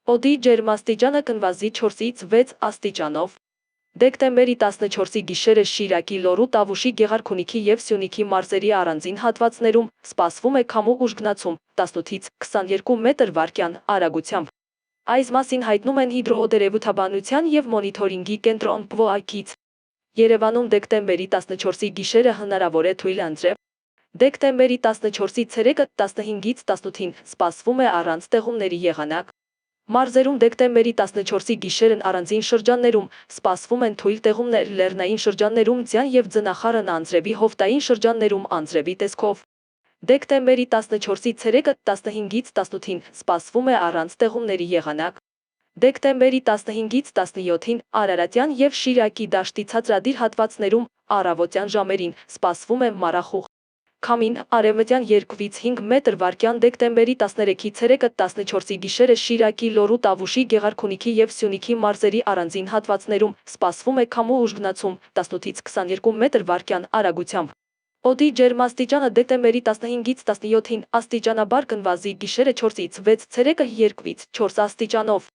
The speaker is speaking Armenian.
Օդի ջերմաստիճանը կնվազի 4-ից 6 աստիճանով։ Դեկտեմբերի 14-ի գիշերը Շիրակի, Լոռու, Տավուշի, Գեղարքունիքի և Սյունիքի մարզերի առանձին հատվածներում սպասվում է քամու ուժգնացում 18-ից 22 մետր/վայրկյան արագությամբ։ Այս մասին հայտնում են հիդրոօդերևութաբանության և մոնիթորինգի կենտրոն ՊՎԱԿ-ից։ Երևանում դեկտեմբերի 14-ի գիշերը հնարավոր է թույլ անձրև։ Դեկտեմբերի 14-ի ցերեկը 15-ից 18-ին սպասվում է առանց տեղումների եղանակ։ Մարզերում դեկտեմբերի 14-ի գիշերն առանձին շրջաններում սպասվում են թույլ տեղումներ, լեռնային շրջաններում ձյան և ձնախառն անձրևի, հովտային շրջաններում անձրևի տեսքով։ Դեկտեմբերի 14-ի ցերեկը 15-ից 18-ին սպասվում է առանց տեղումների եղանակ։ Դեկտեմբերի 15-ից 17-ին Արարատյան և Շիրակի դաշտի ցածրադիր հատվածներում առավոտյան ժամերին սպասվում է մառախուղ քամին արևմտյան 2-ից 5 մետր/վայրկյան։ Դեկտեմբերի 13-ի ցերեկը 14-ի գիշերը Շիրակի, Լոռու, Տավուշի, Գեղարքունիքի և Սյունիքի մարզերի առանձին հատվածներում սպասվում է քամու ուժգնացում 18-ից 22 մետր/վայրկյան արագությամբ։ Օդի ջերմաստիճանը դեկտեմբերի 15-ից 17-ին աստիճանաբար կնվազի, գիշերը 4-ից 6, ցերեկը 2-ից 4 աստիճանով։